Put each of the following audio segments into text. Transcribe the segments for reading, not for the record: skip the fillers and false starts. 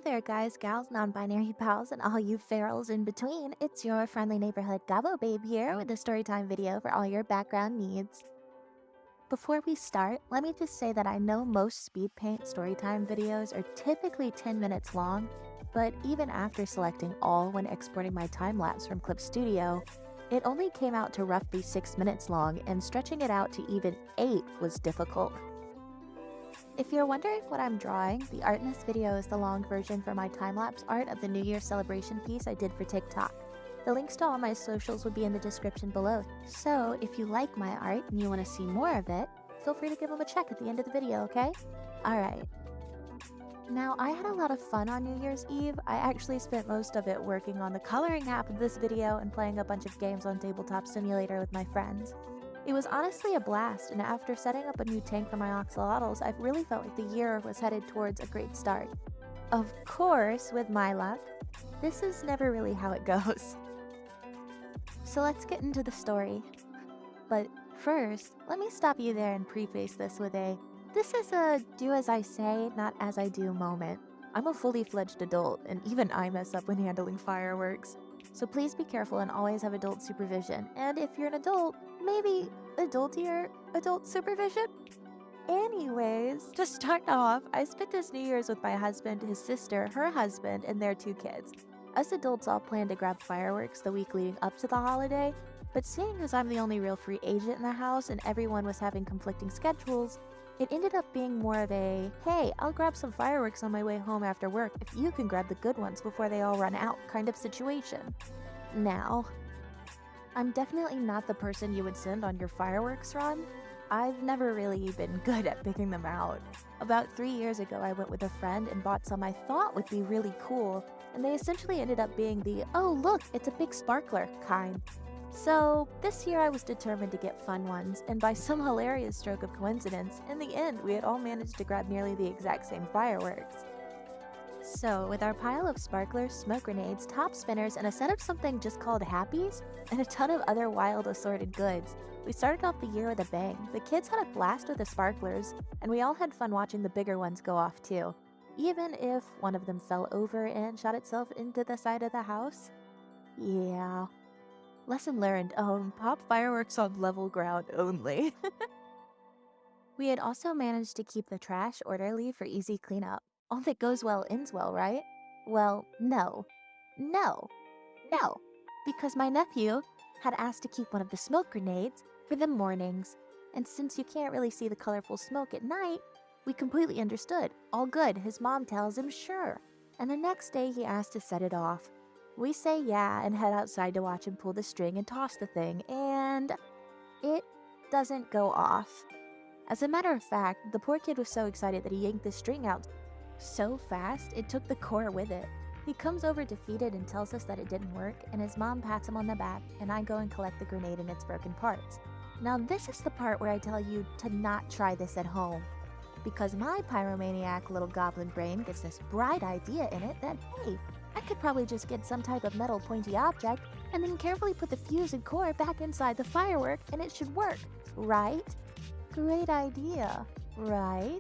there, guys, gals, non-binary pals, and all you ferals in between. It's your friendly neighborhood Gabo Babe here with a storytime video for all your background needs. Before we start, let me just say that I know most speed paint storytime videos are typically 10 minutes long, but even after selecting all when exporting my time-lapse from Clip Studio, it only came out to roughly 6 minutes long, and stretching it out to even 8 was difficult. If you're wondering what I'm drawing, the art in this video is the long version for my time-lapse art of the New Year celebration piece I did for TikTok. The links to all my socials will be in the description below, so if you like my art and you want to see more of it, feel free to give them a check at the end of the video, okay? Alright. Now, I had a lot of fun on New Year's Eve. I actually spent most of it working on the coloring app of this video and playing a bunch of games on Tabletop Simulator with my friends. It was honestly a blast, and after setting up a new tank for my axolotls, I've really felt like the year was headed towards a great start. Of course, with my luck, this is never really how it goes. So let's get into the story. But first, let me stop you there and preface this with this is a do as I say, not as I do moment. I'm a fully fledged adult, and even I mess up when handling fireworks. So please be careful and always have adult supervision. And if you're an adult, maybe adultier adult supervision? Anyways, to start off, I spent this New Year's with my husband, his sister, her husband, and their 2 kids. Us adults all planned to grab fireworks the week leading up to the holiday, but seeing as I'm the only real free agent in the house and everyone was having conflicting schedules, it ended up being more of a, hey, I'll grab some fireworks on my way home after work if you can grab the good ones before they all run out kind of situation. Now, I'm definitely not the person you would send on your fireworks run. I've never really been good at picking them out. About 3 years ago, I went with a friend and bought some I thought would be really cool, and they essentially ended up being the, oh look, it's a big sparkler kind. So, this year I was determined to get fun ones, and by some hilarious stroke of coincidence, in the end we had all managed to grab nearly the exact same fireworks. So, with our pile of sparklers, smoke grenades, top spinners, and a set of something just called Happies, and a ton of other wild assorted goods, we started off the year with a bang. The kids had a blast with the sparklers, and we all had fun watching the bigger ones go off too. Even if one of them fell over and shot itself into the side of the house. Yeah. Lesson learned, pop fireworks on level ground only. We had also managed to keep the trash orderly for easy cleanup. All that goes well ends well, right? Well, no. No. No. Because my nephew had asked to keep one of the smoke grenades for the mornings. And since you can't really see the colorful smoke at night, we completely understood. All good, his mom tells him sure. And the next day he asked to set it off. We say yeah and head outside to watch him pull the string and toss the thing, and it doesn't go off. As a matter of fact, the poor kid was so excited that he yanked the string out so fast it took the core with it. He comes over defeated and tells us that it didn't work, and his mom pats him on the back, and I go and collect the grenade and its broken parts. Now this is the part where I tell you to not try this at home. Because my pyromaniac little goblin brain gets this bright idea in it that, hey, I could probably just get some type of metal pointy object and then carefully put the fuse and core back inside the firework and it should work, right? Great idea, right?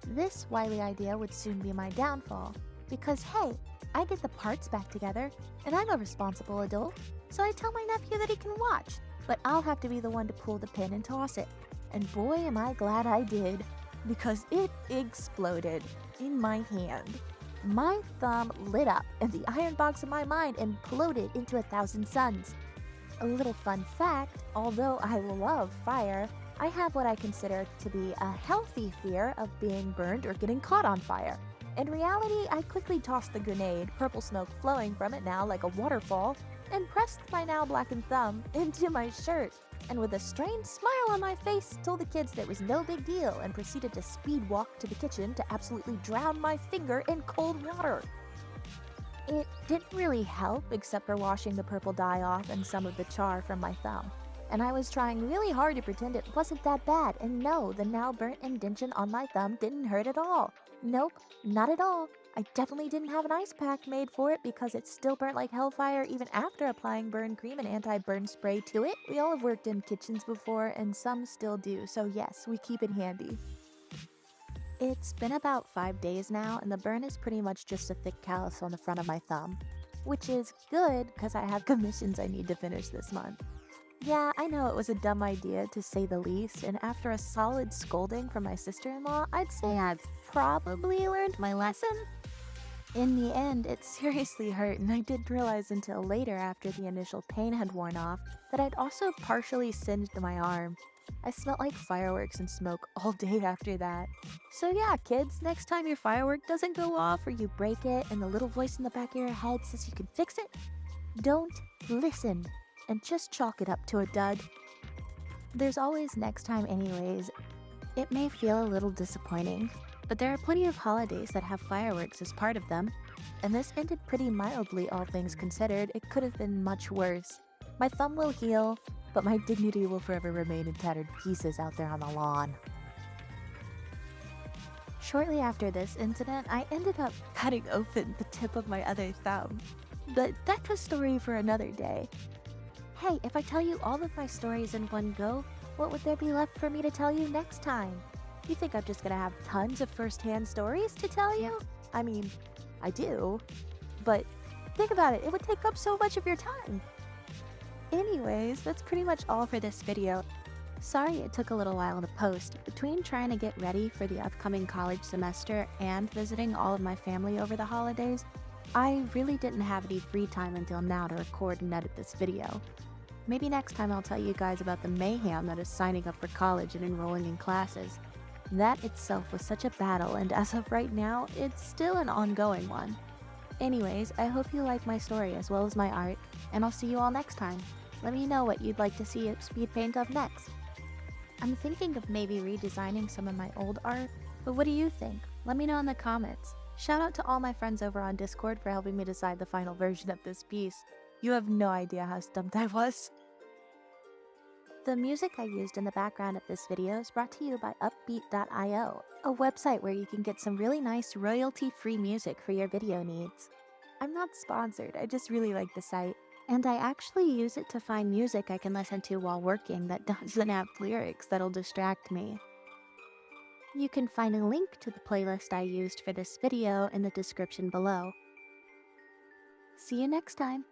This wily idea would soon be my downfall, because hey, I get the parts back together, and I'm a responsible adult, so I tell my nephew that he can watch, but I'll have to be the one to pull the pin and toss it. And boy am I glad I did, because it exploded in my hand. My thumb lit up, and the iron box of my mind imploded into 1,000 suns. A little fun fact, although I love fire, I have what I consider to be a healthy fear of being burned or getting caught on fire. In reality, I quickly tossed the grenade, purple smoke flowing from it now like a waterfall, and pressed my now blackened thumb into my shirt, and with a strained smile on my face, told the kids that it was no big deal and proceeded to speed walk to the kitchen to absolutely drown my finger in cold water. It didn't really help except for washing the purple dye off and some of the char from my thumb. And I was trying really hard to pretend it wasn't that bad, and no, the now burnt indention on my thumb didn't hurt at all. Nope, not at all. I definitely didn't have an ice pack made for it because it still burnt like hellfire even after applying burn cream and anti-burn spray to it. We all have worked in kitchens before, and some still do, so yes, we keep it handy. It's been about 5 days now, and the burn is pretty much just a thick callus on the front of my thumb. Which is good because I have commissions I need to finish this month. Yeah, I know it was a dumb idea to say the least, and after a solid scolding from my sister in law, I'd say I've probably learned my lesson. In the end, it seriously hurt, and I didn't realize until later, after the initial pain had worn off, that I'd also partially singed my arm. I smelled like fireworks and smoke all day after that. So, yeah, kids, next time your firework doesn't go off or you break it and the little voice in the back of your head says you can fix it, don't listen and just chalk it up to a dud. There's always next time, anyways. It may feel a little disappointing, but there are plenty of holidays that have fireworks as part of them, and this ended pretty mildly, all things considered. It could have been much worse. My thumb will heal, but my dignity will forever remain in tattered pieces out there on the lawn. Shortly after this incident, I ended up cutting open the tip of my other thumb. But that's a story for another day. Hey, if I tell you all of my stories in one go, what would there be left for me to tell you next time? You think I'm just gonna have tons of first-hand stories to tell you? I mean, I do, but think about it, it would take up so much of your time. Anyways, that's pretty much all for this video. Sorry it took a little while to post. Between trying to get ready for the upcoming college semester and visiting all of my family over the holidays, I really didn't have any free time until now to record and edit this video. Maybe next time I'll tell you guys about the mayhem that is signing up for college and enrolling in classes. That itself was such a battle, and as of right now, it's still an ongoing one. Anyways, I hope you like my story as well as my art, and I'll see you all next time. Let me know what you'd like to see a speed paint of next. I'm thinking of maybe redesigning some of my old art, but what do you think? Let me know in the comments. Shout out to all my friends over on Discord for helping me decide the final version of this piece. You have no idea how stumped I was. The music I used in the background of this video is brought to you by Upbeat.io, a website where you can get some really nice royalty-free music for your video needs. I'm not sponsored, I just really like the site, and I actually use it to find music I can listen to while working that doesn't have lyrics that'll distract me. You can find a link to the playlist I used for this video in the description below. See you next time!